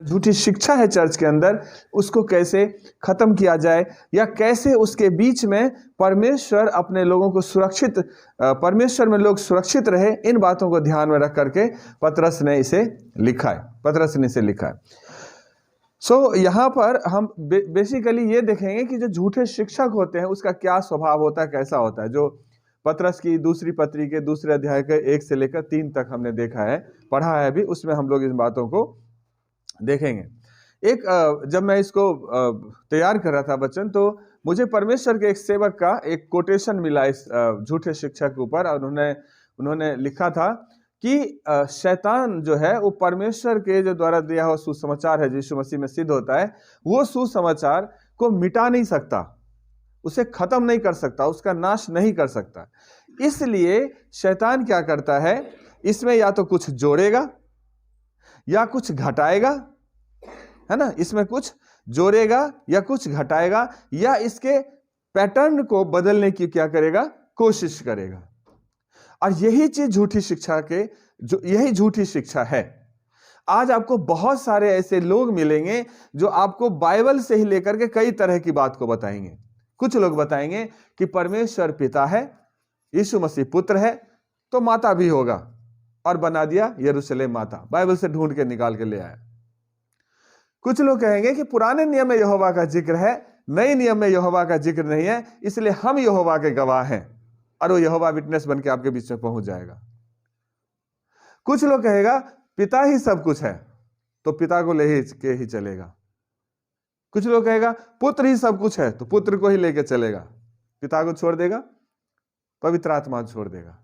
झूठी शिक्षा है चर्च के अंदर, उसको कैसे खत्म किया जाए, या कैसे उसके बीच में परमेश्वर अपने लोगों को सुरक्षित, परमेश्वर में लोग सुरक्षित रहे, इन बातों को ध्यान में रख करके पतरस ने इसे लिखा है, पतरस ने इसे लिखा है। यहाँ पर हम बेसिकली ये देखेंगे कि जो झूठे शिक्षक होते हैं उसका क्या स्वभाव होता है, कैसा होता है। जो पतरस की दूसरी पत्री के दूसरे अध्याय के 1 से लेकर 3 तक हमने देखा है, पढ़ा है भी, उसमें हम लोग इन बातों को देखेंगे। जब मैं इसको तैयार कर रहा था वचन, तो मुझे परमेश्वर के एक सेवक का एक कोटेशन मिला इस झूठे शिक्षक के ऊपर, और उन्होंने लिखा था कि शैतान जो है वो परमेश्वर के जो द्वारा दिया हुआ सुसमाचार है, यीशु मसीह में सिद्ध होता है, वो सुसमाचार को मिटा नहीं सकता, उसे खत्म नहीं कर सकता, उसका नाश नहीं कर सकता। इसलिए शैतान क्या करता है, इसमें या तो कुछ जोड़ेगा या कुछ घटाएगा, है ना, इसमें कुछ जोड़ेगा या कुछ घटाएगा, या इसके पैटर्न को बदलने की क्या करेगा, कोशिश करेगा। और यही चीज झूठी शिक्षा यही झूठी शिक्षा है। आज आपको बहुत सारे ऐसे लोग मिलेंगे जो आपको बाइबल से ही लेकर के कई तरह की बात को बताएंगे। कुछ लोग बताएंगे कि परमेश्वर पिता है, यीशु मसीह पुत्र है, तो माता भी होगा, और बना दिया यरूशलेम माता, बाइबल से ढूंढ के निकाल के ले आया। कुछ लोग कहेंगे कि पुराने नियम में यहोवा का जिक्र है, नए नियम में यहोवा का जिक्र नहीं है, इसलिए हम यहोवा के गवाह हैं, और वो यहोवा विटनेस बन के आपके बीच में पहुंच जाएगा। कुछ लोग कहेगा पिता ही सब कुछ है, तो पिता को ले के ही चलेगा। कुछ लोग कहेगा पुत्र ही सब कुछ है, तो पुत्र को ही लेके चलेगा, पिता को छोड़ देगा, पवित्र आत्मा छोड़ देगा।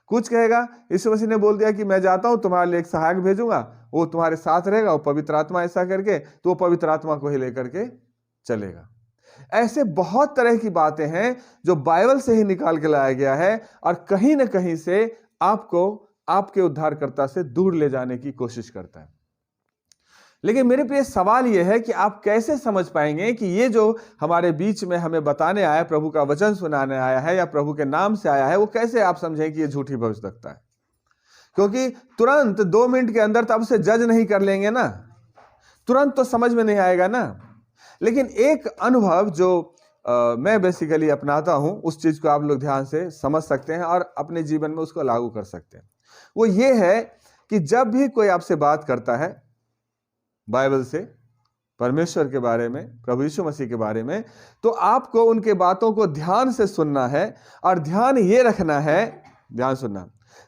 कुछ कहेगा यीशु मसीह ने बोल दिया कि मैं जाता हूं, तुम्हारे लिए एक सहायक भेजूंगा, वो तुम्हारे साथ रहेगा, वो पवित्र आत्मा, ऐसा करके तो वो पवित्र आत्मा को ही लेकर के चलेगा। ऐसे बहुत तरह की बातें हैं जो बाइबल से ही निकाल के लाया गया है, और कहीं ना कहीं से आपको आपके उद्धारकर्ता से दूर ले जाने की कोशिश करता है। लेकिन मेरे प्रिय सवाल यह है कि आप कैसे समझ पाएंगे कि ये जो हमारे बीच में हमें बताने आया, प्रभु का वचन सुनाने आया है, या प्रभु के नाम से आया है, वो कैसे आप समझें कि ये झूठी भविष्यवक्ता है। क्योंकि तुरंत 2 मिनट के अंदर तो आप उसे जज नहीं कर लेंगे ना, तुरंत तो समझ में नहीं आएगा ना। लेकिन एक अनुभव जो मैं बेसिकली अपनाता हूं, उस चीज को आप लोग ध्यान से समझ सकते हैं और अपने जीवन में उसको लागू कर सकते हैं। वो ये है कि जब भी कोई आपसे बात करता है बाइबल से, परमेश्वर के बारे में, प्रभु यीशु मसीह के बारे में, तो आपको उनके बातों को ध्यान से सुनना है, और ध्यान ये रखना है,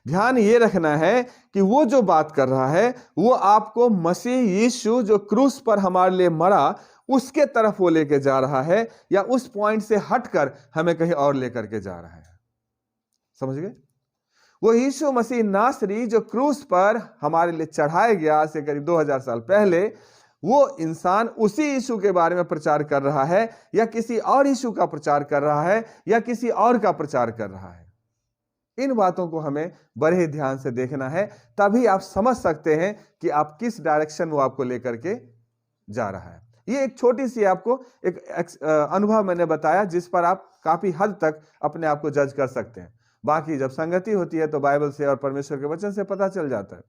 ध्यान ये रखना है कि वो जो बात कर रहा है वो आपको मसीह यीशु जो क्रूस पर हमारे लिए मरा, उसके तरफ वो लेके जा रहा है, या उस पॉइंट से हटकर हमें कहीं और लेकर के जा रहा है। समझ गए? वो यीशु मसीह नासरी जो क्रूस पर हमारे लिए चढ़ाया गया आज से करीब 2000 साल पहले, वो इंसान उसी यीशु के बारे में प्रचार कर रहा है, या किसी और यीशु का प्रचार कर रहा है, या किसी और का प्रचार कर रहा है। इन बातों को हमें बड़े ध्यान से देखना है, तभी आप समझ सकते हैं कि आप किस डायरेक्शन वो आपको लेकर के जा रहा है। ये एक छोटी सी आपको एक अनुभव मैंने बताया, जिस पर आप काफी हद तक अपने आप को जज कर सकते हैं। बाकी जब संगति होती है तो बाइबल से और परमेश्वर के वचन से पता चल जाता है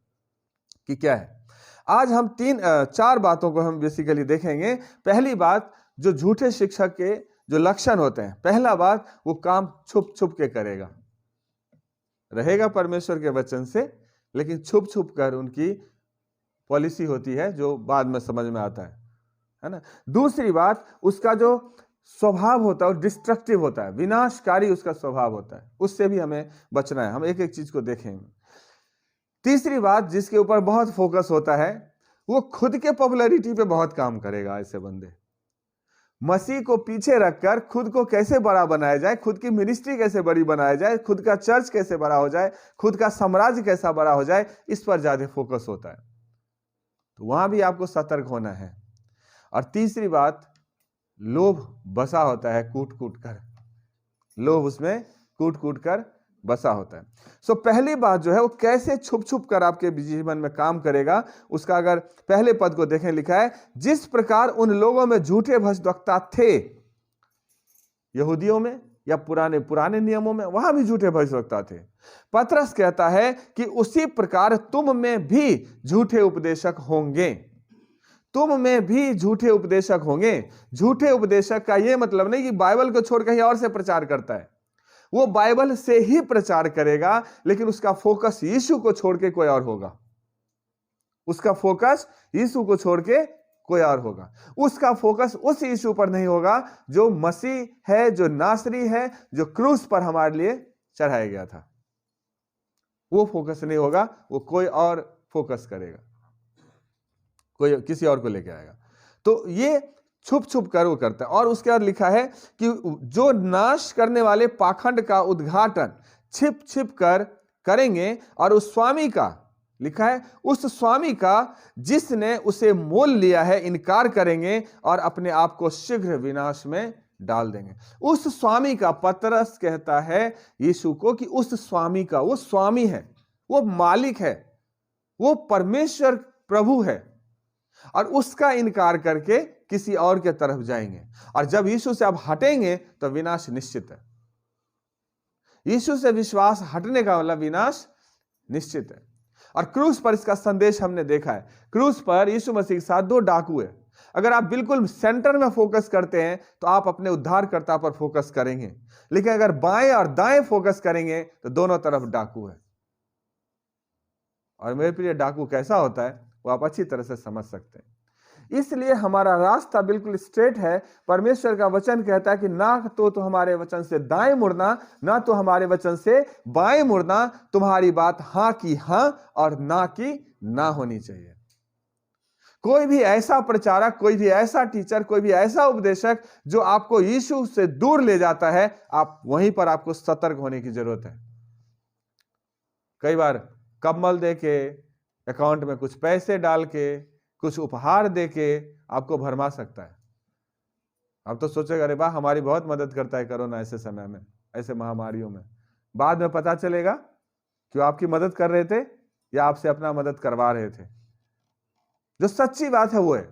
कि क्या है। आज हम 4 बातों को हम बेसिकली देखेंगे। पहली बात, जो झूठे शिक्षक के जो लक्षण होते हैं, पहला बात, वो काम छुप छुप के करेगा, रहेगा परमेश्वर के वचन से, लेकिन छुप छुप कर उनकी पॉलिसी होती है जो बाद में समझ में आता है ना। दूसरी बात, उसका जो स्वभाव होता है वो डिस्ट्रक्टिव होता है, विनाशकारी उसका स्वभाव होता है, उससे भी हमें बचना है। हम एक एक चीज को देखेंगे। तीसरी बात जिसके ऊपर बहुत फोकस होता है, वो खुद के पॉपुलैरिटी पे बहुत काम करेगा। ऐसे बंदे मसीह को पीछे रखकर खुद को कैसे बड़ा बनाया जाए, खुद की मिनिस्ट्री कैसे बड़ी बनाया जाए, खुद का चर्च कैसे बड़ा हो जाए, खुद का साम्राज्य कैसा बड़ा हो जाए, इस पर ज्यादा फोकस होता है। तो वहां भी आपको सतर्क होना है। और तीसरी बात, लोभ बसा होता है कूट कूट कर, लोभ उसमें कूट कूट कर बसा होता है। सो पहली बात जो है वो कैसे छुप छुप कर आपके जीवन में काम करेगा, उसका अगर पहले पद को देखें, लिखा है जिस प्रकार उन लोगों में झूठे भविष्यवक्ता थे, यहूदियों में या पुराने नियमों में, वहां भी झूठे भविष्यवक्ता थे। पतरस कहता है कि उसी प्रकार तुम में भी झूठे उपदेशक होंगे, तुम में भी झूठे उपदेशक होंगे। झूठे उपदेशक का यह मतलब नहीं कि बाइबल को छोड़ कहीं और से प्रचार करता है, वो बाइबल से ही प्रचार करेगा, लेकिन उसका फोकस यीशु को छोड़ के कोई और होगा। उसका फोकस यीशु को छोड़ के कोई और होगा। उसका फोकस उस यीशु पर नहीं होगा जो मसीह है, जो नासरी है, जो क्रूस पर हमारे लिए चढ़ाया गया था। वो फोकस नहीं होगा, वो कोई और फोकस करेगा, कोई किसी और को लेके आएगा। तो ये छुप छुप कर वो करता है। और उसके बाद लिखा है कि जो नाश करने वाले पाखंड का उद्घाटन छिप छिप कर करेंगे, और उस स्वामी का, लिखा है उस स्वामी का जिसने उसे मोल लिया है, इनकार करेंगे और अपने आप को शीघ्र विनाश में डाल देंगे। उस स्वामी का, पतरस कहता है यीशु को कि उस स्वामी का, वो स्वामी है, वो मालिक है, वो परमेश्वर प्रभु है, और उसका इनकार करके किसी और के तरफ जाएंगे। और जब यीशु से आप हटेंगे तो विनाश निश्चित है। यीशु से विश्वास हटने का मतलब विनाश निश्चित है। और क्रूस पर इसका संदेश हमने देखा है। क्रूस पर यीशु मसीह के साथ दो डाकू है। अगर आप बिल्कुल सेंटर में फोकस करते हैं तो आप अपने उद्धारकर्ता पर फोकस करेंगे, लेकिन अगर बाएं और दाएं फोकस करेंगे तो दोनों तरफ डाकू है। और मेरे प्रिय, डाकू कैसा होता है वो आप अच्छी तरह से समझ सकते हैं। इसलिए हमारा रास्ता बिल्कुल स्ट्रेट है। परमेश्वर का वचन कहता है कि ना तो हमारे वचन से दाएं मुड़ना, ना तो हमारे वचन से बाएं मुड़ना। तुम्हारी बात हां की हां और ना की ना होनी चाहिए। कोई भी ऐसा प्रचारक, कोई भी ऐसा टीचर, कोई भी ऐसा उपदेशक जो आपको यीशु से दूर ले जाता है, आप वहीं पर आपको सतर्क होने की जरूरत है। कई बार कम्बल दे के, अकाउंट में कुछ पैसे डाल के, कुछ उपहार देके आपको भरमा सकता है। आप तो सोचेगा अरे वाह, हमारी बहुत मदद करता है कोरोना ऐसे समय में, ऐसे महामारियों में। बाद में पता चलेगा कि वो आपकी मदद कर रहे थे या आपसे अपना मदद करवा रहे थे। जो सच्ची बात है वो है,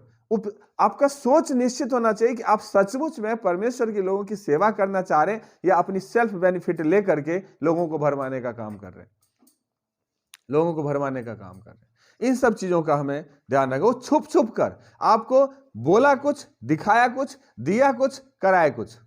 आपका सोच निश्चित होना चाहिए कि आप सचमुच में परमेश्वर के लोगों की सेवा करना चाह रहे हैं या अपनी सेल्फ बेनिफिट लेकर के लोगों को भरमाने का काम कर रहे हैं, लोगों को भरमाने का काम कर रहे हैं। इन सब चीजों का हमें ध्यान रखो। छुप छुप कर आपको बोला कुछ, दिखाया कुछ, दिया कुछ, कराया कुछ।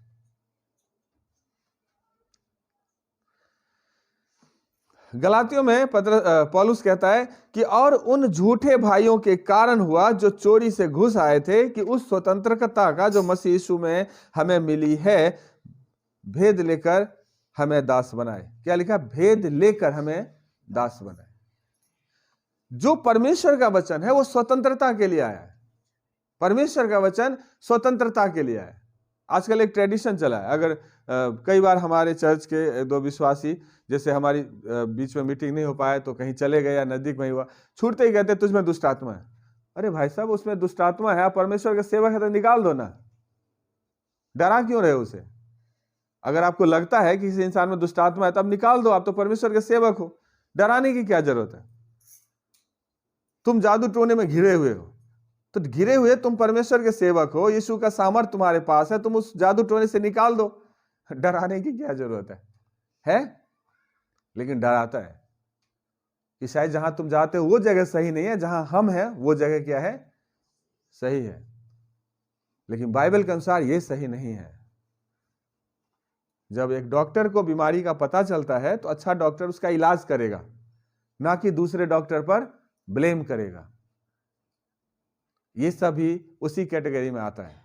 गलातियों में पौलुस कहता है कि और उन झूठे भाइयों के कारण हुआ जो चोरी से घुस आए थे, कि उस स्वतंत्रता का जो मसीह यीशु में हमें मिली है, भेद लेकर हमें दास बनाए। क्या लिखा? भेद लेकर हमें दास बनाए। जो परमेश्वर का वचन है वो स्वतंत्रता के लिए आया है। परमेश्वर का वचन स्वतंत्रता के लिए आया है। आजकल एक ट्रेडिशन चला है, अगर कई बार हमारे चर्च के दो विश्वासी, जैसे हमारी बीच में मीटिंग नहीं हो पाए तो कहीं चले गए या नजदीक में हुआ, छूटते ही कहते तुझ में दुष्ट आत्मा है। अरे भाई साहब, उसमें दुष्ट आत्मा है, परमेश्वर का सेवक है तो निकाल दो ना, डरा क्यों रहे उसे? अगर आपको लगता है कि किसी इंसान में दुष्ट आत्मा है तो आप निकाल दो, आप तो परमेश्वर के सेवक हो, डराने की क्या जरूरत है? तुम जादू टोने में घिरे हुए हो तो घिरे हुए तुम परमेश्वर के सेवक हो, यीशु का सामर्थ तुम्हारे पास है, तुम उस जादू टोने से निकाल दो, डराने की क्या जरूरत है? लेकिन डराता है कि शायद जहां तुम जाते हो वो जगह सही नहीं है, जहां हम हैं वो जगह क्या है? सही है। लेकिन बाइबल के अनुसार ये सही नहीं है। जब एक डॉक्टर को बीमारी का पता चलता है तो अच्छा डॉक्टर उसका इलाज करेगा, ना कि दूसरे डॉक्टर पर ब्लेम करेगा। ये सभी उसी कैटेगरी में आता है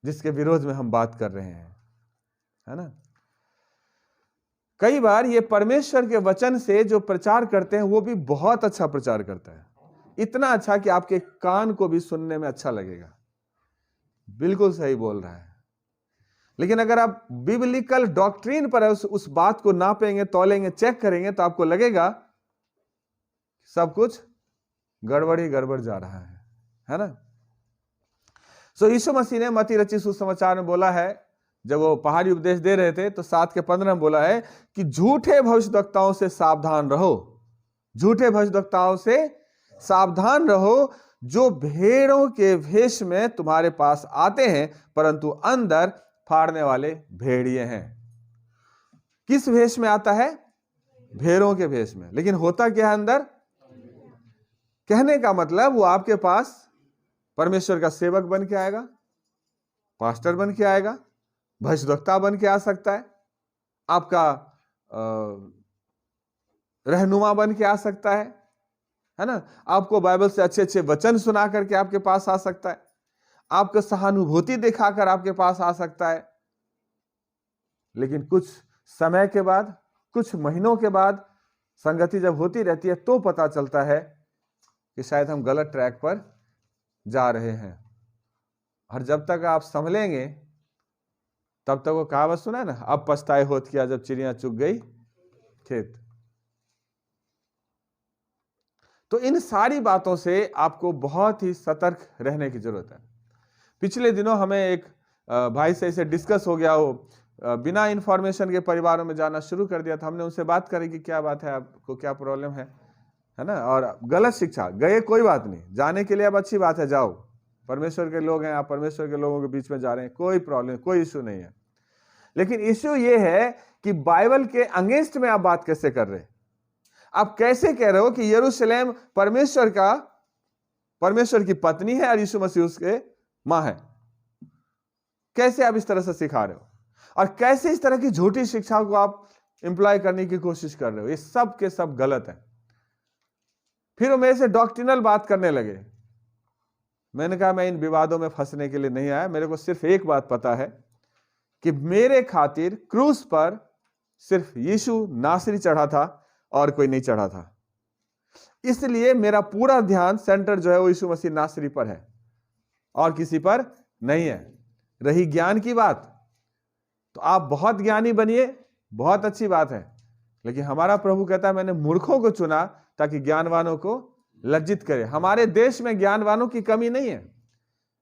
जिसके विरोध में हम बात कर रहे हैं, है ना। कई बार ये परमेश्वर के वचन से जो प्रचार करते हैं वो भी बहुत अच्छा प्रचार करता है, इतना अच्छा कि आपके कान को भी सुनने में अच्छा लगेगा, बिल्कुल सही बोल रहा है। लेकिन अगर आप बिब्लिकल डॉक्ट्रिन पर उस बात को नापेंगे, तौलेंगे, चेक करेंगे तो आपको लगेगा सब कुछ गड़बड़ ही गड़बड़ जा रहा है ना। सो यीशु मसीह ने मत्ती रचित सुसमाचार में बोला है, जब वो पहाड़ी उपदेश दे रहे थे तो 7:15 में बोला है कि झूठे भविष्यद्वक्ताओं से सावधान रहो, झूठे भविष्यद्वक्ताओं से सावधान रहो, जो भेड़ों के भेष में तुम्हारे पास आते हैं परंतु अंदर फाड़ने वाले भेड़िए हैं। किस भेष में आता है? भेड़ों के भेष में। लेकिन होता क्या है अंदर? कहने का मतलब वो आपके पास परमेश्वर का सेवक बन के आएगा, पास्टर बन के आएगा, भविष्यद्वक्ता बन के आ सकता है, आपका रहनुमा बन के आ सकता है ना, आपको बाइबल से अच्छे अच्छे वचन सुना करके आपके पास आ सकता है, आपको सहानुभूति दिखाकर आपके पास आ सकता है। लेकिन कुछ समय के बाद, कुछ महीनों के बाद संगति जब होती रहती है तो पता चलता है कि शायद हम गलत ट्रैक पर जा रहे हैं। और जब तक आप संभलेंगे तब तक वो कहावत सुना है ना, अब पछताए होत किया जब चिड़िया चुग गई खेत। तो इन सारी बातों से आपको बहुत ही सतर्क रहने की जरूरत है। पिछले दिनों हमें एक भाई से इसे डिस्कस हो गया, हो बिना इंफॉर्मेशन के परिवारों में जाना शुरू कर दिया था। हमने उनसे बात करी कि क्या बात है, आपको क्या प्रॉब्लम है ना। और गलत शिक्षा गए, कोई बात नहीं, जाने के लिए अब अच्छी बात है, जाओ, परमेश्वर के लोग हैं, आप परमेश्वर के लोगों के बीच में जा रहे हैं, कोई प्रॉब्लम, कोई इशू नहीं है। लेकिन इशू ये है कि बाइबल के अगेंस्ट में आप बात कैसे कर रहे हैं। आप कैसे कह रहे हो कि यरूशलेम परमेश्वर की पत्नी है और यीशु मसीह उसके मां है। कैसे आप इस तरह से सिखा रहे हो, और कैसे इस तरह की झूठी शिक्षा को आप इंप्लॉय करने की कोशिश कर रहे हो। ये सब के सब गलत है। फिर वो मेरे से डॉक्ट्रिनल बात करने लगे। मैंने कहा मैं इन विवादों में फंसने के लिए नहीं आया, मेरे को सिर्फ एक बात पता है कि मेरे खातिर क्रूस पर सिर्फ यीशु नासरी चढ़ा था और कोई नहीं चढ़ा था। इसलिए मेरा पूरा ध्यान, सेंटर जो है वो यीशु मसीह नासरी पर है और किसी पर नहीं है। रही ज्ञान की बात, तो आप बहुत ज्ञानी बनिए, बहुत अच्छी बात है, लेकिन हमारा प्रभु कहता है मैंने मूर्खों को चुना ताकि ज्ञानवानों को लज्जित करे। हमारे देश में ज्ञानवानों की कमी नहीं है।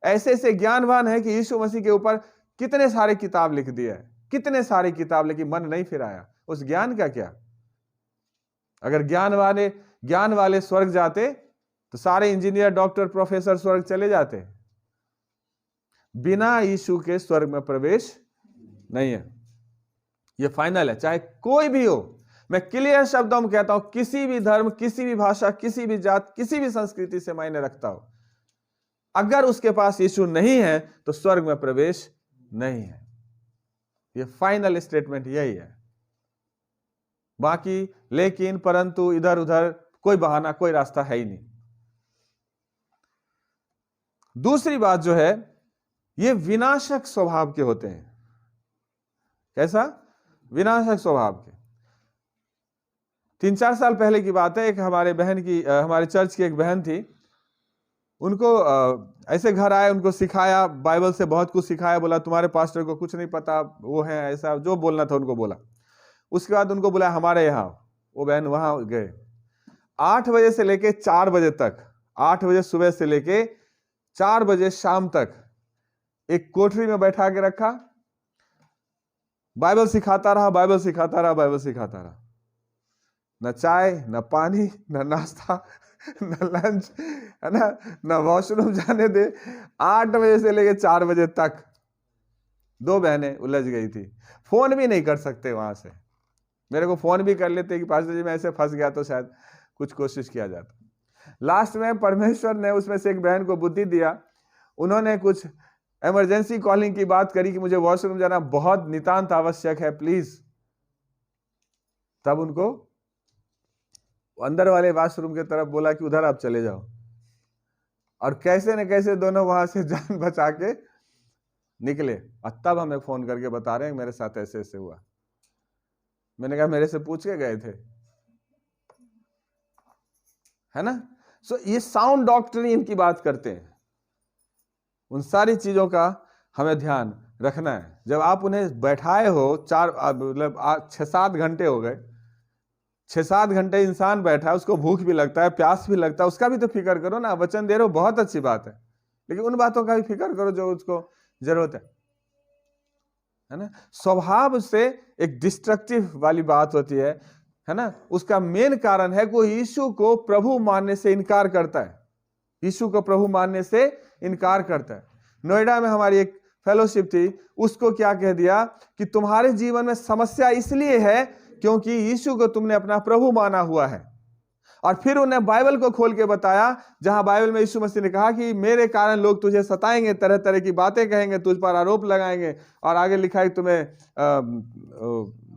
ऐसे ऐसे ज्ञानवान है कि यीशु मसीह के ऊपर कितने सारे किताब लिख दिए है, कितने सारे किताब, लेकिन मन नहीं फिराया। उस ज्ञान का क्या? अगर ज्ञान वाले स्वर्ग जाते तो सारे इंजीनियर, डॉक्टर, प्रोफेसर स्वर्ग चले जाते। बिना यीशु के स्वर्ग में प्रवेश नहीं है। यह फाइनल है, चाहे कोई भी हो। मैं क्लियर शब्दों में कहता हूं, किसी भी धर्म, किसी भी भाषा, किसी भी जात, किसी भी संस्कृति से मायने रखता हो, अगर उसके पास यीशु नहीं है तो स्वर्ग में प्रवेश नहीं है। यह फाइनल स्टेटमेंट यही है। बाकी लेकिन, परंतु, इधर उधर कोई बहाना, कोई रास्ता है ही नहीं। दूसरी बात जो है, ये विनाशक स्वभाव के होते हैं। कैसा? विनाशक स्वभाव के। 3-4 साल पहले की बात है, एक हमारे चर्च की एक बहन थी। उनको ऐसे घर आए, उनको सिखाया, बाइबल से बहुत कुछ सिखाया, बोला तुम्हारे पास्टर को कुछ नहीं पता, वो है ऐसा, जो बोलना था उनको बोला। उसके बाद उनको बोला हमारे यहाँ, वो बहन वहां गए। 8 बजे से लेके 4 बजे तक, 8 बजे सुबह से लेके 4 बजे शाम तक एक कोठरी में बैठा के रखा, बाइबल सिखाता रहा, बाइबल सिखाता रहा, बाइबल सिखाता रहा। न चाय, न पानी, न नाश्ता, न लंच, है ना, न वॉशरूम जाने दे। 8 बजे से लेके 4 बजे तक 2 बहनें उलझ गई थी। फोन भी नहीं कर सकते वहां से। मेरे को फोन भी कर लेते कि पास्टर जी मैं ऐसे फंस गया तो शायद कुछ कोशिश किया जाता। लास्ट में परमेश्वर ने उसमें से एक बहन को बुद्धि दिया। उन्होंने कुछ इमरजेंसी कॉलिंग की बात करी कि मुझे वॉशरूम जाना बहुत नितांत आवश्यक है, प्लीज। तब उनको अंदर वाले वॉशरूम की तरफ बोला कि उधर आप चले जाओ, और कैसे न कैसे दोनों वहां से जान बचा के निकले। और तब हमें फोन करके बता रहे हैं मेरे साथ ऐसे ऐसे हुआ। मैंने कहा मेरे से पूछ के गए थे, है ना। सो ये साउंड डॉक्ट्रिन की बात करते हैं। उन सारी चीजों का हमें ध्यान रखना है। जब आप उन्हें बैठाए हो, 6-7 घंटे हो गए, 6-7 घंटे इंसान बैठा है, उसको भूख भी लगता है, प्यास भी लगता है, उसका भी तो फिक्र करो ना। वचन दे रहे हो, बहुत अच्छी बात है, लेकिन उन बातों का भी फिक्र करो जो उसको जरूरत है ना। स्वभाव से एक डिस्ट्रक्टिव वाली बात होती है ना। उसका मेन कारण है कि यीशु को प्रभु मानने से इनकार करता है। यीशु को प्रभु मानने से इनकार करता है। नोएडा में हमारी एक फेलोशिप थी, उसको क्या कह दिया कि तुम्हारे जीवन में समस्या इसलिए है क्योंकि यीशु को तुमने अपना प्रभु माना हुआ है, और फिर उन्हें बाइबल को खोल के बताया, जहां बाइबल में यीशु मसीह ने कहा कि मेरे कारण लोग तुझे सताएंगे, तरह तरह की बातें कहेंगे, तुझ पर आरोप लगाएंगे, और आगे लिखा है तुम्हें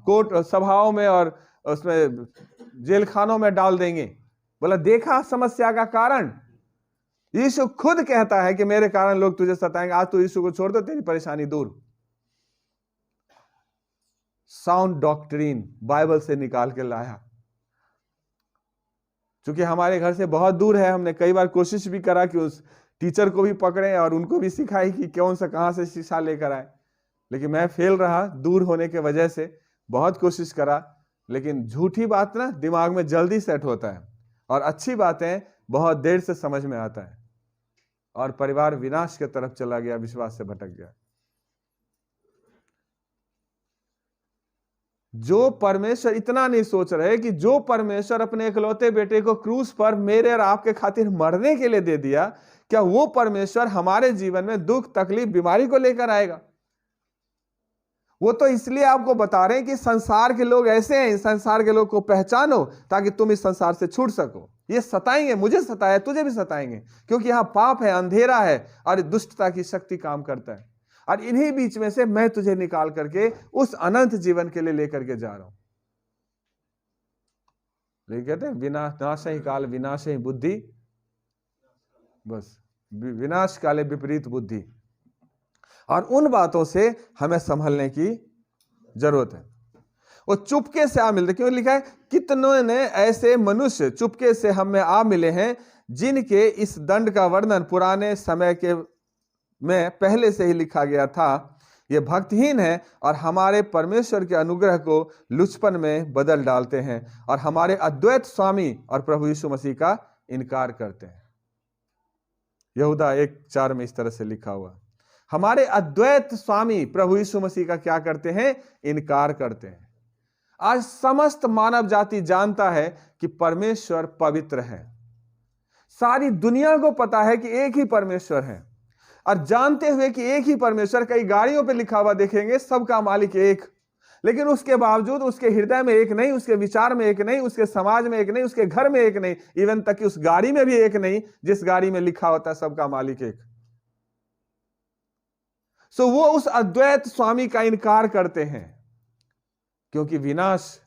कोर्ट सभाओं में और उसमें जेल खानों में डाल देंगे। बोला देखा समस्या का कारण, यीशु खुद कहता है कि मेरे कारण लोग तुझे सताएंगे। आज तो यीशु को छोड़ दो, तेरी परेशानी दूर। साउंड डॉक्ट्रिन बाइबल से निकाल के लाया। क्योंकि हमारे घर से बहुत दूर है, हमने कई बार कोशिश भी करा कि उस टीचर को भी पकड़े और उनको भी सिखाई कि कौन सा कहां से शिक्षा लेकर आए, लेकिन मैं फेल रहा दूर होने के वजह से। बहुत कोशिश करा, लेकिन झूठी बात ना दिमाग में जल्दी सेट होता है और अच्छी बातें बहुत देर से समझ में आता है, और परिवार विनाश की तरफ चला गया, विश्वास से भटक गया। जो परमेश्वर इतना नहीं सोच रहे कि जो परमेश्वर अपने इकलौते बेटे को क्रूस पर मेरे और आपके खातिर मरने के लिए दे दिया, क्या वो परमेश्वर हमारे जीवन में दुख, तकलीफ, बीमारी को लेकर आएगा? वो तो इसलिए आपको बता रहे हैं कि संसार के लोग ऐसे हैं, संसार के लोग को पहचानो ताकि तुम इस संसार से छूट सको। ये सताएंगे, मुझे सताया, तुझे भी सताएंगे, क्योंकि यहां पाप है, अंधेरा है और दुष्टता की शक्ति काम करता है, और इन्हीं बीच में से मैं तुझे निकाल करके उस अनंत जीवन के लिए लेकर के जा रहा हूं। लेकिन कहते हैं विनाश ही काल विनाश ही बुद्धि, बस विनाश काले विपरीत बुद्धि। और उन बातों से हमें संभलने की जरूरत है। वो चुपके से आ मिलते, क्यों लिखा है कितनों ने ऐसे मनुष्य चुपके से हम में आ मिले हैं, जिनके इस दंड का वर्णन पुराने समय के में पहले से ही लिखा गया था। ये भक्तहीन है और हमारे परमेश्वर के अनुग्रह को लुचपन में बदल डालते हैं और हमारे अद्वैत स्वामी और प्रभु यीशु मसीह का इनकार करते हैं। यहूदा 1:4 में इस तरह से लिखा हुआ, हमारे अद्वैत स्वामी प्रभु यीशु मसीह का क्या करते हैं? इनकार करते हैं। आज समस्त मानव जाति जानता है कि परमेश्वर पवित्र है। सारी दुनिया को पता है कि एक ही परमेश्वर है, और जानते हुए कि एक ही परमेश्वर, कई गाड़ियों पे लिखा हुआ देखेंगे सबका मालिक एक, लेकिन उसके बावजूद उसके हृदय में एक नहीं, उसके विचार में एक नहीं, उसके समाज में एक नहीं, उसके घर में एक नहीं, इवन तक कि उस गाड़ी में भी एक नहीं जिस गाड़ी में लिखा होता है सबका मालिक एक। सो वो उस अद्वैत स्वामी का इनकार करते हैं, क्योंकि विनाश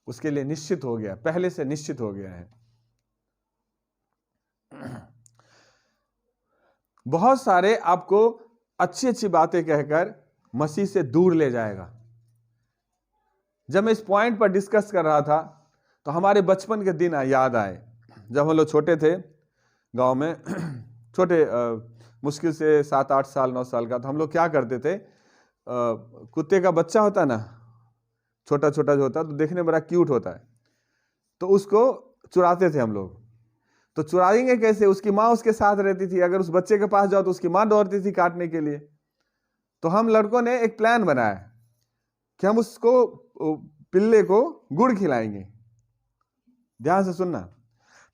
उसके लिए निश्चित हो गया, पहले से निश्चित हो गया है। बहुत सारे आपको अच्छी अच्छी बातें कहकर मसीह से दूर ले जाएगा। जब मैं इस पॉइंट पर डिस्कस कर रहा था तो हमारे बचपन के दिन याद आए, जब हम लोग छोटे थे गांव में, छोटे मुश्किल से 7-8 साल 9 साल का, तो हम लोग क्या करते थे, कुत्ते का बच्चा होता ना, छोटा छोटा जो होता, तो देखने में बड़ा क्यूट होता है, तो उसको चुराते थे हम लोग। तो चुराएंगे कैसे? उसकी माँ उसके साथ रहती थी, अगर उस बच्चे के पास जाओ तो उसकी माँ दौड़ती थी काटने के लिए। तो हम लड़कों ने एक प्लान बनाया कि हम उसको, पिल्ले को गुड़ खिलाएंगे। ध्यान से सुनना।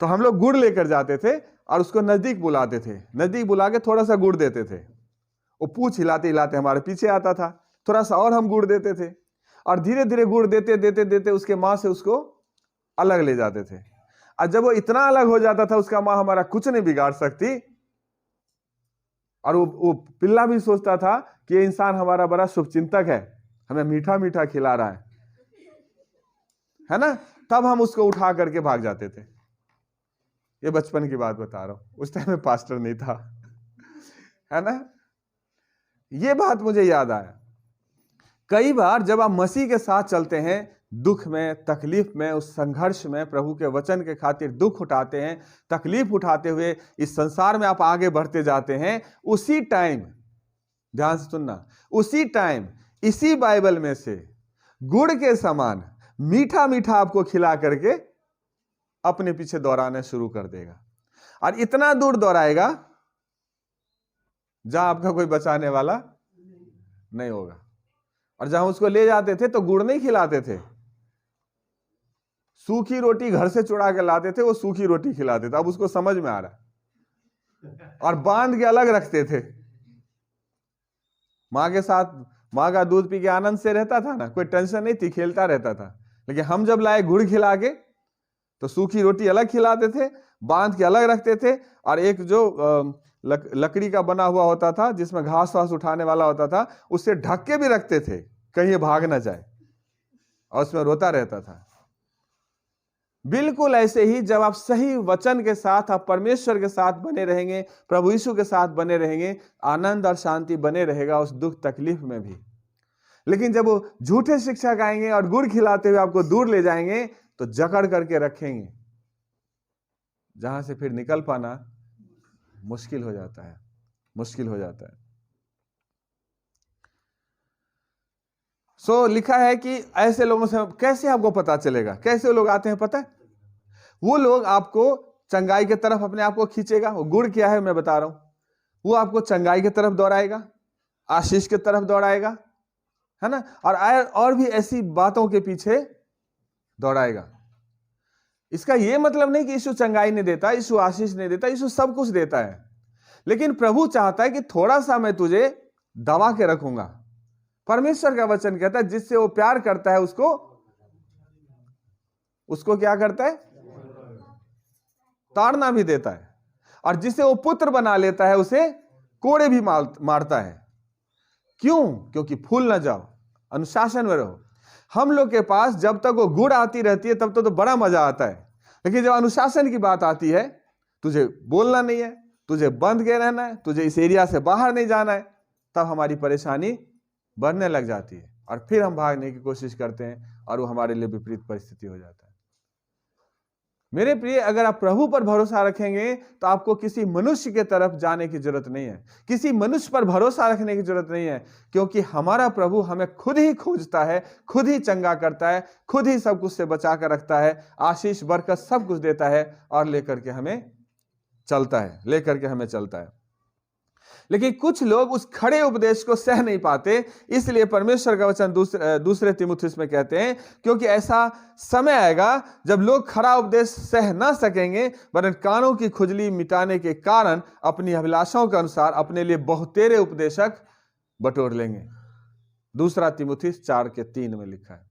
तो हम लोग गुड़ लेकर जाते थे और उसको नजदीक बुलाते थे, नजदीक बुला के थोड़ा सा गुड़ देते थे। वो पूंछ हिलाते हिलाते हमारे पीछे आता था, थोड़ा सा और हम गुड़ देते थे, और धीरे धीरे गुड़ देते देते देते उसके माँ से उसको अलग ले जाते थे। और जब वो इतना अलग हो जाता था, उसका माँ हमारा कुछ नहीं बिगाड़ सकती, और वो पिल्ला भी सोचता था कि ये इंसान हमारा बड़ा शुभचिंतक है, हमें मीठा मीठा खिला रहा है ना। तब हम उसको उठा करके भाग जाते थे। ये बचपन की बात बता रहा हूं, उस टाइम में पास्टर नहीं था, है ना। ये बात मुझे याद आया। कई बार जब आप मसीह के साथ चलते हैं, दुख में, तकलीफ में, उस संघर्ष में, प्रभु के वचन के खातिर दुख उठाते हैं, तकलीफ उठाते हुए इस संसार में आप आगे बढ़ते जाते हैं, उसी टाइम, ध्यान से सुनना, उसी टाइम इसी बाइबल में से गुड़ के समान मीठा मीठा आपको खिला करके अपने पीछे दौड़ाना शुरू कर देगा, और इतना दूर दौड़ाएगा जहां आपका कोई बचाने वाला नहीं होगा। और जहां उसको ले जाते थे तो गुड़ नहीं खिलाते थे, सूखी रोटी घर से चुरा के लाते थे, वो सूखी रोटी खिलाते थे। अब उसको समझ में आ रहा, और बांध के अलग रखते थे। माँ के साथ, माँ का दूध पी के आनंद से रहता था ना, कोई टेंशन नहीं थी, खेलता रहता था। लेकिन हम जब लाए गुड़ खिला के, तो सूखी रोटी अलग खिलाते थे, बांध के अलग रखते थे, और एक जो लकड़ी का बना हुआ होता था जिसमें घास वास उठाने वाला होता था, उससे ढक के भी रखते थे कहीं ये भाग ना जाए, और उसमें रोता रहता था। बिल्कुल ऐसे ही जब आप सही वचन के साथ, आप परमेश्वर के साथ बने रहेंगे, प्रभु यीशु के साथ बने रहेंगे, आनंद और शांति बने रहेगा उस दुख तकलीफ में भी। लेकिन जब वो झूठे शिक्षक आएंगे और गुड़ खिलाते हुए आपको दूर ले जाएंगे तो जकड़ करके रखेंगे, जहां से फिर निकल पाना मुश्किल हो जाता है, मुश्किल हो जाता है। लिखा है कि ऐसे लोगों से कैसे आपको पता चलेगा, कैसे वो लोग आते हैं पता है? वो लोग आपको चंगाई की तरफ अपने आप को खींचेगा। वो गुड़ क्या है मैं बता रहा हूं, वो आपको चंगाई की तरफ दौड़ाएगा, आशीष की तरफ दौड़ाएगा, है ना, और भी ऐसी बातों के पीछे दौड़ाएगा। इसका यह मतलब नहीं कि यीशु चंगाई नहीं देता, यीशु आशीष नहीं देता, यीशु सब कुछ देता है। लेकिन प्रभु चाहता है कि थोड़ा सा मैं तुझे दबा के रखूंगा। परमेश्वर का वचन कहता है जिससे वो प्यार करता है उसको क्या करता है? ताड़ना भी देता है। और जिसे वो पुत्र बना लेता है उसे कोड़े भी मारता है। क्यों? क्योंकि भूल ना जाओ, अनुशासन में रहो। हम लोग के पास जब तक वो गुड़ आती रहती है तब तो बड़ा मजा आता है, लेकिन जब अनुशासन की बात आती है, तुझे बोलना नहीं है, तुझे बंद के रहना है, तुझे इस एरिया से बाहर नहीं जाना है, तब हमारी परेशानी बढ़ने लग जाती है और फिर हम भागने की कोशिश करते हैं और वो हमारे लिए विपरीत परिस्थिति हो जाता है। मेरे प्रिय, अगर आप प्रभु पर भरोसा रखेंगे तो आपको किसी मनुष्य के तरफ जाने की जरूरत नहीं है, किसी मनुष्य पर भरोसा रखने की जरूरत नहीं है, क्योंकि हमारा प्रभु हमें खुद ही खोजता है, खुद ही चंगा करता है, खुद ही सब कुछ से बचा कर रखता है, आशीष बरकत सब कुछ देता है और लेकर के हमें चलता है। लेकिन कुछ लोग उस खड़े उपदेश को सह नहीं पाते, इसलिए परमेश्वर का वचन दूसरे तीमुथियुस में कहते हैं, क्योंकि ऐसा समय आएगा जब लोग खड़ा उपदेश सह ना सकेंगे, वरन कानों की खुजली मिटाने के कारण अपनी अभिलाषाओं के अनुसार अपने लिए बहुतेरे उपदेशक बटोर लेंगे। दूसरा तीमुथियुस 4:3 में लिखा है,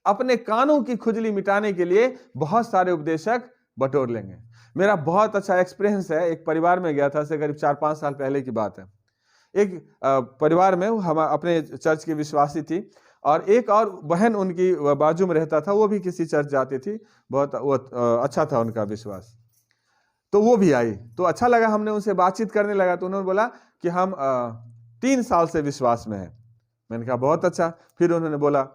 अपने कानों की खुजली मिटाने के लिए बहुत सारे उपदेशक बटोर लेंगे। मेरा बहुत अच्छा एक्सपीरियंस है, एक परिवार में गया था, से करीब 4-5 साल पहले की बात है। एक परिवार में हम अपने चर्च की विश्वासी थी और एक और बहन उनकी बाजू में रहता था, वो भी किसी चर्च जाती थी, बहुत वो अच्छा था उनका विश्वास। तो वो भी आई, तो अच्छा लगा, हमने उनसे बातचीत करने लगा, तो उन्होंने बोला कि हम 3 साल से विश्वास में हैं। मैंने कहा बहुत अच्छा। फिर उन्होंने बोला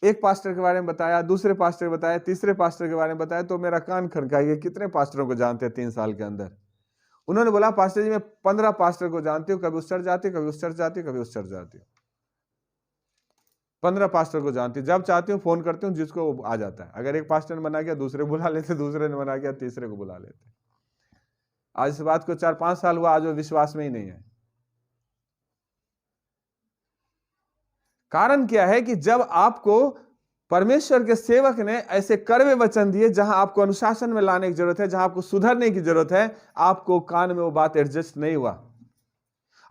एक पास्टर के बारे में बताया, दूसरे पास्टर के बताया, तीसरे पास्टर के बारे में बताया, तो मेरा कान खनका गया, कितने पास्टरों को जानते हैं 3 साल के अंदर? उन्होंने बोला पास्टर जी मैं 15 पास्टर को जानती हूँ, कभी उस चर्च जाती हूँ, कभी उस चर्च जाती हूँ, कभी उस चर्च जाती हूँ। 15 पास्टर को जानती हूँ, जब चाहती हूँ फोन करती हूँ, जिसको आ जाता है। अगर एक पास्टर ने मना किया दूसरे बुला लेते, दूसरे ने मना किया तीसरे को बुला लेते। आज इस बात को 4-5 साल हुआ, आज वो विश्वास में ही नहीं है। कारण क्या है कि जब आपको परमेश्वर के सेवक ने ऐसे कड़वे वचन दिए जहां आपको अनुशासन में लाने की जरूरत है, जहां आपको सुधरने की जरूरत है, आपको कान में वो बात एडजस्ट नहीं हुआ।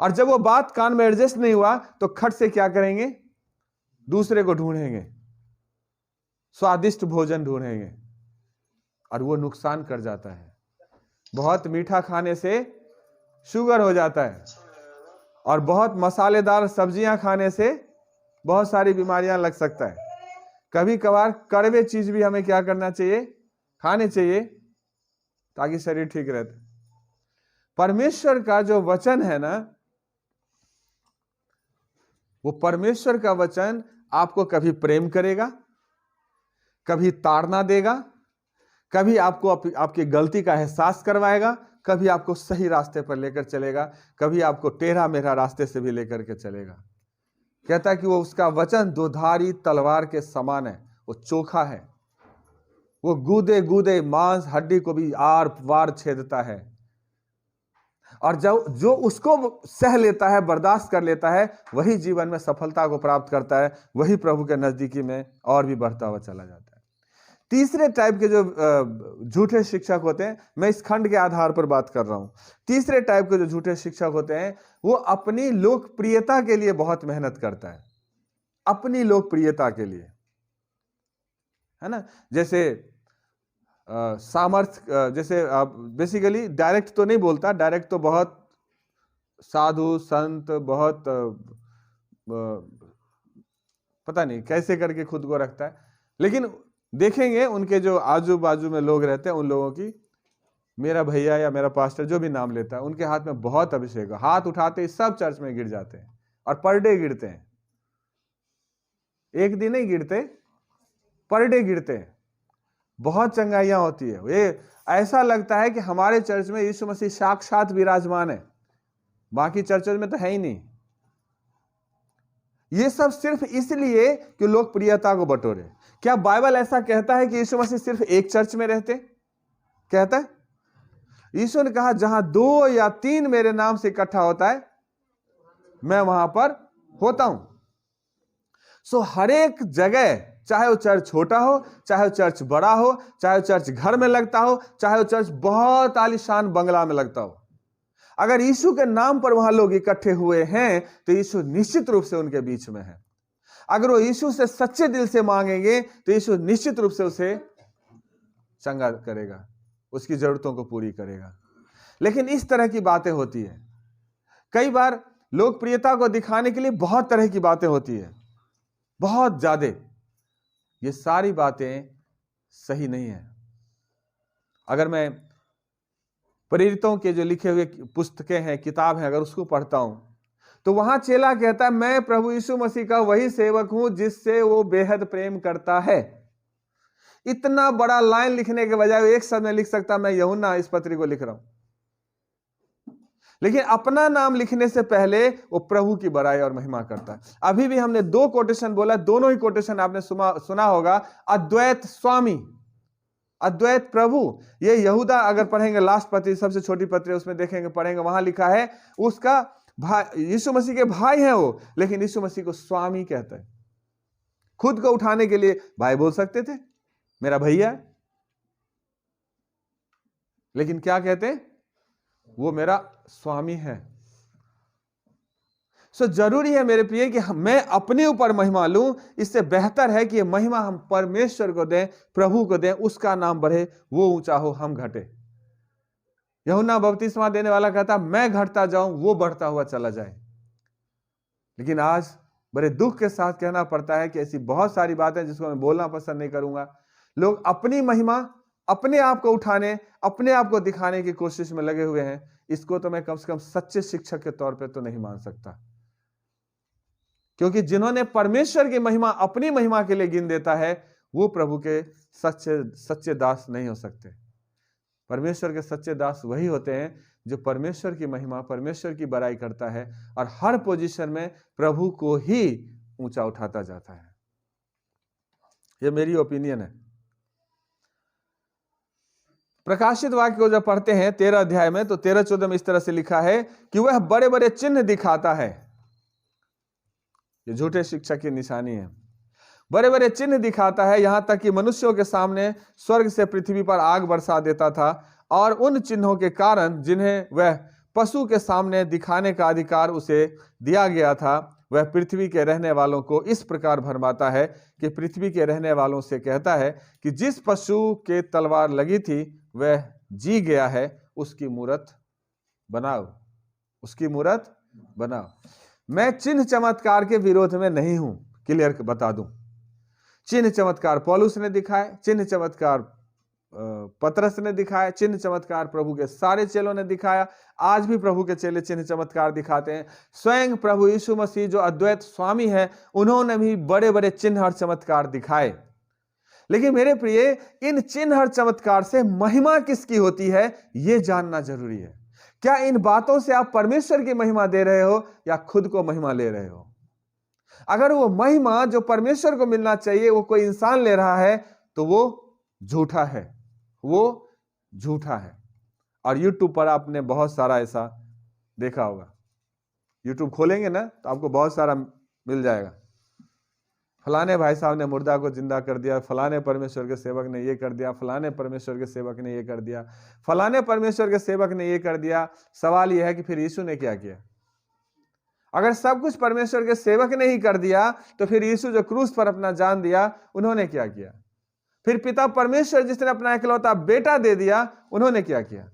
और जब वो बात कान में एडजस्ट नहीं हुआ तो खट से क्या करेंगे? दूसरे को ढूंढेंगे, स्वादिष्ट भोजन ढूंढेंगे, और वो नुकसान कर जाता है। बहुत मीठा खाने से शुगर हो जाता है, और बहुत मसालेदार सब्जियां खाने से बहुत सारी बीमारियां लग सकता है। कभी कभार कड़वे चीज भी हमें क्या करना चाहिए? खाने चाहिए, ताकि शरीर ठीक रहता। परमेश्वर का जो वचन है ना, वो परमेश्वर का वचन आपको कभी प्रेम करेगा, कभी ताड़ना देगा, कभी आपको आपकी गलती का एहसास करवाएगा, कभी आपको सही रास्ते पर लेकर चलेगा, कभी आपको टेढ़ा मेढ़ा रास्ते से भी लेकर के चलेगा। कहता है कि वो उसका वचन दोधारी तलवार के समान है, वो चोखा है, वो गूदे गूदे मांस हड्डी को भी आर पार छेदता है। और जो उसको सह लेता है, बर्दाश्त कर लेता है, वही जीवन में सफलता को प्राप्त करता है, वही प्रभु के नजदीकी में और भी बढ़ता हुआ चला जाता है। तीसरे टाइप के जो झूठे शिक्षक होते हैं, मैं इस खंड के आधार पर बात कर रहा हूं। तीसरे टाइप के जो झूठे शिक्षक होते हैं, वो अपनी लोकप्रियता के लिए बहुत मेहनत करता है, अपनी लोकप्रियता के लिए, है ना। जैसे सामर्थ्य, जैसे बेसिकली डायरेक्ट तो नहीं बोलता, डायरेक्ट तो बहुत साधु संत बहुत पता नहीं कैसे करके खुद को रखता है, लेकिन देखेंगे उनके जो आजू बाजू में लोग रहते हैं उन लोगों की, मेरा भैया या मेरा पास्टर जो भी नाम लेता है उनके हाथ में बहुत अभिषेक है, हाथ उठाते ही सब चर्च में गिर जाते हैं और पर डे गिरते हैं, एक दिन नहीं गिरते, पर डे गिरते हैं, बहुत चंगाइयां होती है। ये ऐसा लगता है कि हमारे चर्च में यीशु मसीह साक्षात विराजमान है, बाकी चर्चों में तो है ही नहीं। ये सब सिर्फ इसलिए कि लोग प्रियता को बटोरे। क्या बाइबल ऐसा कहता है कि यीशु मसीह सिर्फ एक चर्च में रहते? कहता है? यीशु ने कहा जहां 2 या 3 मेरे नाम से इकट्ठा होता है मैं वहां पर होता हूं। सो हर एक जगह, चाहे वो चर्च छोटा हो, चाहे वो चर्च बड़ा हो, चाहे वो चर्च घर में लगता हो, चाहे वो चर्च बहुत आलीशान बंगला में लगता हो, अगर यीशु के नाम पर वहां लोग इकट्ठे हुए हैं तो यीशु निश्चित रूप से उनके बीच में है। अगर वो यीशु से सच्चे दिल से मांगेंगे तो यीशु निश्चित रूप से उसे चंगा करेगा, उसकी जरूरतों को पूरी करेगा। लेकिन इस तरह की बातें होती है, कई बार लोकप्रियता को दिखाने के लिए बहुत तरह की बातें होती है, बहुत ज्यादा। ये सारी बातें सही नहीं है। अगर मैं प्रेरितों के जो लिखे हुए पुस्तकें हैं, किताब है, अगर उसको पढ़ता हूं तो वहां चेला कहता है मैं प्रभु यीशु मसीह का वही सेवक हूं जिससे वो बेहद प्रेम करता है। इतना बड़ा लाइन लिखने के बजाय एक शब्द में लिख सकता मैं यूहन्ना इस पत्री को लिख रहा हूं, लेकिन अपना नाम लिखने से पहले वो प्रभु की बड़ाई और महिमा करता है। अभी भी हमने 2 कोटेशन बोला, दोनों ही कोटेशन आपने सुना होगा। अद्वैत स्वामी, अद्वैत प्रभु। ये यहूदा अगर पढ़ेंगे लास्ट पत्री, सबसे छोटी पत्री उसमें देखेंगे, पढ़ेंगे, वहां लिखा है उसका भाई, यीशु मसीह के भाई हैं वो, लेकिन यीशु मसीह को स्वामी कहता है। खुद को उठाने के लिए भाई बोल सकते थे, मेरा भैया है, लेकिन क्या कहते हैं? वो मेरा स्वामी है। सो जरूरी है मेरे प्रिय कि मैं अपने ऊपर महिमा लूं, इससे बेहतर है कि ये महिमा हम परमेश्वर को दें, प्रभु को दें, उसका नाम बढ़े, वो ऊंचा हो, हम घटे। यूहन्ना बपतिस्मा देने वाला कहता मैं घटता जाऊं, वो बढ़ता हुआ चला जाए। लेकिन आज बड़े दुख के साथ कहना पड़ता है कि ऐसी बहुत सारी बातें जिसको मैं बोलना पसंद नहीं करूंगा, लोग अपनी महिमा, अपने आप को उठाने, अपने आप को दिखाने की कोशिश में लगे हुए हैं। इसको तो मैं कम से कम सच्चे शिक्षक के तौर पे तो नहीं मान सकता, क्योंकि जिन्होंने परमेश्वर की महिमा अपनी महिमा के लिए गिन देता है वो प्रभु के सच्चे दास नहीं हो सकते। परमेश्वर के सच्चे दास वही होते हैं जो परमेश्वर की महिमा, परमेश्वर की बड़ाई करता है और हर पोजीशन में प्रभु को ही ऊंचा उठाता जाता है। ये मेरी ओपिनियन है। प्रकाशित वाक्य को जब पढ़ते हैं 13 अध्याय में, तो 13-14 में इस तरह से लिखा है कि वह बड़े बड़े चिन्ह दिखाता है। ये झूठे शिक्षक की निशानी है। बड़े बड़े चिन्ह दिखाता है, यहां तक कि मनुष्यों के सामने स्वर्ग से पृथ्वी पर आग बरसा देता था, और उन चिन्हों के कारण जिन्हें वह पशु के सामने दिखाने का अधिकार उसे दिया गया था, वह पृथ्वी के रहने वालों को इस प्रकार भरमाता है कि पृथ्वी के रहने वालों से कहता है कि जिस पशु के तलवार लगी थी वह जी गया है, उसकी मूरत बनाओ, उसकी मूरत बनाओ। मैं चिन्ह चमत्कार के विरोध में नहीं हूं, क्लियर बता दूं। चिन्ह चमत्कार पौलुस ने दिखाए, चिन्ह चमत्कार पतरस ने दिखाया, चिन्ह चमत्कार प्रभु के सारे चेलों ने दिखाया। आज भी प्रभु के चेले चिन्ह चमत्कार दिखाते हैं। स्वयं प्रभु यीशु मसीह जो अद्वैत स्वामी है, उन्होंने भी बड़े बड़े चिन्ह और चमत्कार दिखाए। लेकिन मेरे प्रिय, इन चिन्ह और चमत्कार से महिमा किसकी होती है यह जानना जरूरी है। क्या इन बातों से आप परमेश्वर की महिमा दे रहे हो या खुद को महिमा ले रहे हो? अगर वो महिमा जो परमेश्वर को मिलना चाहिए वो कोई इंसान ले रहा है तो वो झूठा है, वो झूठा है। और YouTube पर आपने बहुत सारा ऐसा देखा होगा। YouTube खोलेंगे ना तो आपको बहुत सारा मिल जाएगा। फलाने भाई साहब ने मुर्दा को जिंदा कर दिया, फलाने परमेश्वर के सेवक ने ये कर दिया, फलाने परमेश्वर के सेवक ने ये कर दिया, फलाने परमेश्वर के सेवक ने ये कर दिया। सवाल यह है कि फिर यीशु ने क्या किया? अगर सब कुछ परमेश्वर के सेवक ने ही कर दिया तो फिर यीशु जो क्रूस पर अपना जान दिया, उन्होंने क्या किया? फिर पिता परमेश्वर जिसने अपना इकलौता बेटा दे दिया, उन्होंने क्या किया?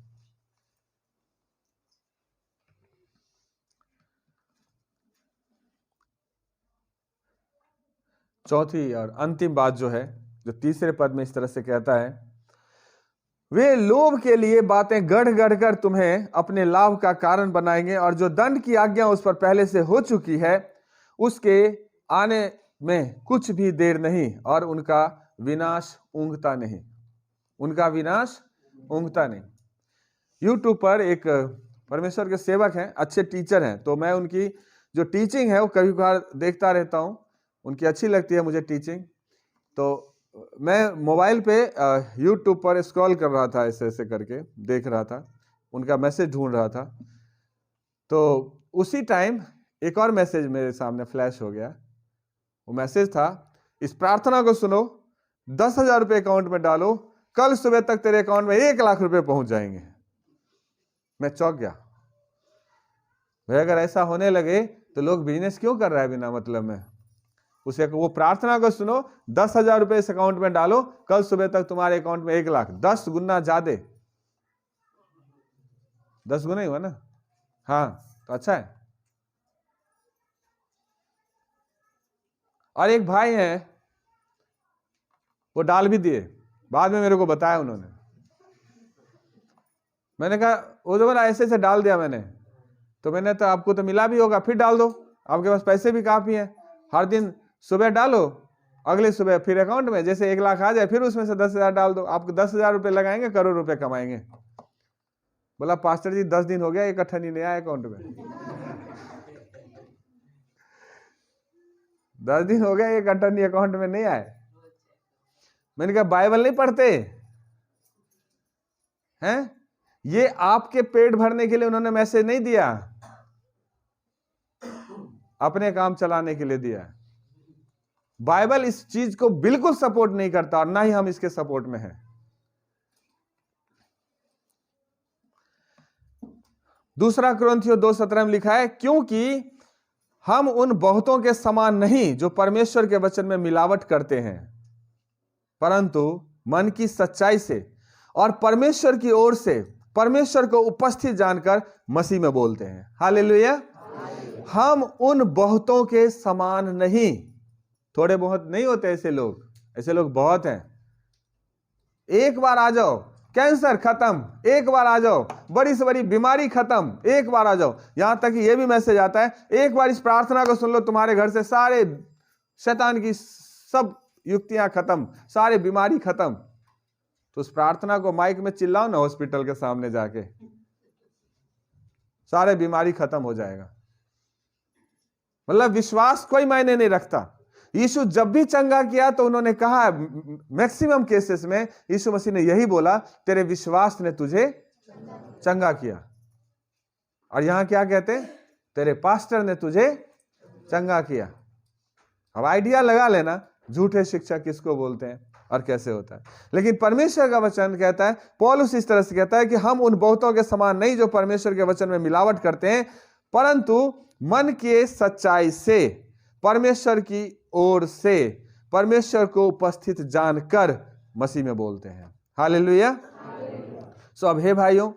चौथी और अंतिम बात जो है, जो तीसरे पद में इस तरह से कहता है, वे लोभ के लिए बातें गढ़ गढ़ कर तुम्हें अपने लाभ का कारण बनाएंगे, और जो दंड की आज्ञा उस पर पहले से हो चुकी है उसके आने में कुछ भी देर नहीं, और उनका विनाश ऊँघता नहीं। उनका विनाश ऊँघता नहीं। यूट्यूब पर एक परमेश्वर के सेवक हैं, अच्छे टीचर हैं, तो मैं उनकी जो टीचिंग है वो कभी कभार देखता रहता हूँ, उनकी अच्छी लगती है मुझे टीचिंग। तो मैं मोबाइल पे यूट्यूब पर स्क्रॉल कर रहा था, ऐसे ऐसे करके देख रहा था, उनका मैसेज ढूंढ रहा था, तो उसी टाइम एक और मैसेज मेरे सामने फ्लैश हो गया। वो मैसेज था, इस प्रार्थना को सुनो, 10,000 रुपये अकाउंट में डालो, कल सुबह तक तेरे अकाउंट में 1 लाख रुपए पहुंच जाएंगे। मैं चौंक गया। भाई अगर ऐसा होने लगे तो लोग बिजनेस क्यों कर रहा है बिना मतलब में? उसे वो प्रार्थना को सुनो, 10,000 रुपए इस अकाउंट में डालो, कल सुबह तक तुम्हारे अकाउंट में 1 लाख, 10 गुना ज्यादा, 10 गुना ही हुआ ना? हाँ, तो अच्छा है। और एक भाई हैं, वो डाल भी दिए, बाद में मेरे को बताया उन्होंने। मैंने कहा, वो तो बोला ऐसे से डाल दिया मैंने, तो मैंने तो आपको तो मिला भी होगा, फिर डाल दो, आपके पास पैसे भी काफी हैं, हर दिन सुबह डालो, अगले सुबह फिर अकाउंट में जैसे 1 लाख आ जाए, फिर उसमें से 10,000 डाल दो, आपको 10,000 रुपये लगाएंगे, करोड़ रुपए कमाएंगे। बोला पास्टर जी 10 दिन हो गया, इकट्ठा नहीं आया अकाउंट में। 10 दिन हो गया, इकट्ठा नहीं अकाउंट में नहीं आए। मैंने कहा बाइबल नहीं पढ़ते हैं? ये आपके पेट भरने के लिए उन्होंने मैसेज नहीं दिया, अपने काम चलाने के लिए दिया। बाइबल इस चीज को बिल्कुल सपोर्ट नहीं करता, और ना ही हम इसके सपोर्ट में हैं। दूसरा कुरिन्थियों 2:17 में लिखा है, क्योंकि हम उन बहुतों के समान नहीं जो परमेश्वर के वचन में मिलावट करते हैं, परंतु मन की सच्चाई से और परमेश्वर की ओर से परमेश्वर को उपस्थित जानकर मसीह में बोलते हैं। हालेलुया। हम उन बहुतों के समान नहीं, थोड़े बहुत नहीं होते ऐसे लोग, ऐसे लोग बहुत हैं। एक बार आ जाओ, कैंसर खत्म, एक बार आ जाओ, बड़ी से बड़ी बीमारी खत्म, एक बार आ जाओ। यहां तक कि यह भी मैसेज आता है, एक बार इस प्रार्थना को सुन लो, तुम्हारे घर से सारे शैतान की सब युक्तियां खत्म, सारे बीमारी खत्म। तो उस प्रार्थना को माइक में चिल्लाओ ना हॉस्पिटल के सामने जाके, सारे बीमारी खत्म हो जाएगा। मतलब विश्वास कोई मायने नहीं रखता। यीशु जब भी चंगा किया तो उन्होंने कहा, मैक्सिमम केसेस में यीशु मसीह ने यही बोला, तेरे विश्वास ने तुझे चंगा किया। और यहां क्या कहते, तेरे पास्टर ने तुझे चंगा किया। अब आइडिया लगा लेना झूठे शिक्षक किसको बोलते हैं और कैसे होता है। लेकिन परमेश्वर का वचन कहता है, पौलुस इस तरह से कहता है कि हम उन बहुतों के समान नहीं जो परमेश्वर के वचन में मिलावट करते हैं, परंतु मन के सच्चाई से परमेश्वर की ओर से परमेश्वर को उपस्थित जानकर मसीह में बोलते हैं। हालेलुया। सो अब हे भाइयों,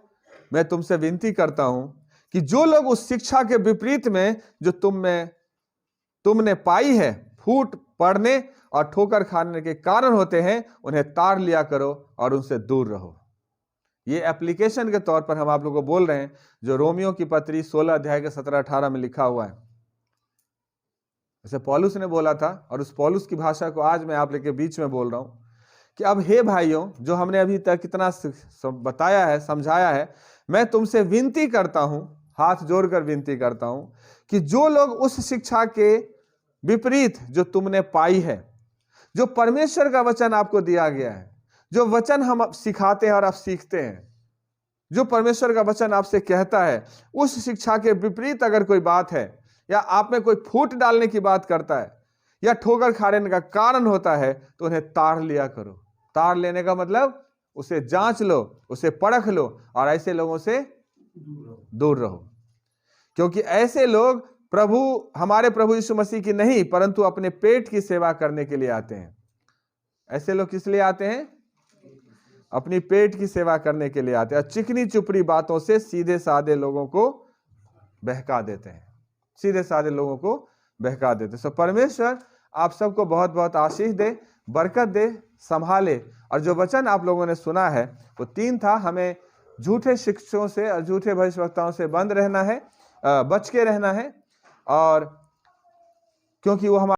मैं तुमसे विनती करता हूं कि जो लोग उस शिक्षा के विपरीत में जो तुमने पाई है, फूट पड़ने और ठोकर खाने के कारण होते हैं, उन्हें तार लिया करो और उनसे दूर रहो। ये एप्लीकेशन के तौर पर हम आप लोगों को बोल रहे हैं, जो रोमियो की पत्री 16 अध्याय के 17-18 में लिखा हुआ है। जैसे पौलुस ने बोला था, और उस पौलुस की भाषा को आज मैं आप लोगों के बीच में बोल रहा हूं कि अब हे भाइयों, जो हमने अभी तक कितना बताया है, समझाया है, मैं तुमसे विनती करता हूं, हाथ जोड़कर विनती करता हूं कि जो लोग उस शिक्षा के विपरीत जो तुमने पाई है, जो परमेश्वर का वचन आपको दिया गया है, जो वचन हम सिखाते हैं और आप सीखते हैं, जो परमेश्वर का वचन आपसे कहता है, उस शिक्षा के विपरीत अगर कोई बात है, या आप में कोई फूट डालने की बात करता है, या ठोकर खाने का कारण होता है, तो उन्हें तार लिया करो। तार लेने का मतलब उसे जांच लो, उसे परख लो, और ऐसे लोगों से दूर रहो। क्योंकि ऐसे लोग हमारे प्रभु यीशु मसीह की नहीं, परंतु अपने पेट की सेवा करने के लिए आते हैं। ऐसे लोग किस लिए आते हैं? अपनी पेट की सेवा करने के लिए आते हैं, और चिकनी चुपड़ी बातों से सीधे साधे लोगों को बहका देते हैं, सीधे साधे लोगों को बहका देते हैं। सो परमेश्वर आप सबको बहुत बहुत आशीष दे, बरकत दे, संभाले। और जो वचन आप लोगों ने सुना है वो 3 था, हमें झूठे शिक्षकों से और झूठे भविष्यवक्ताओं से बंद रहना है, बच के रहना है, और क्योंकि वो हमारे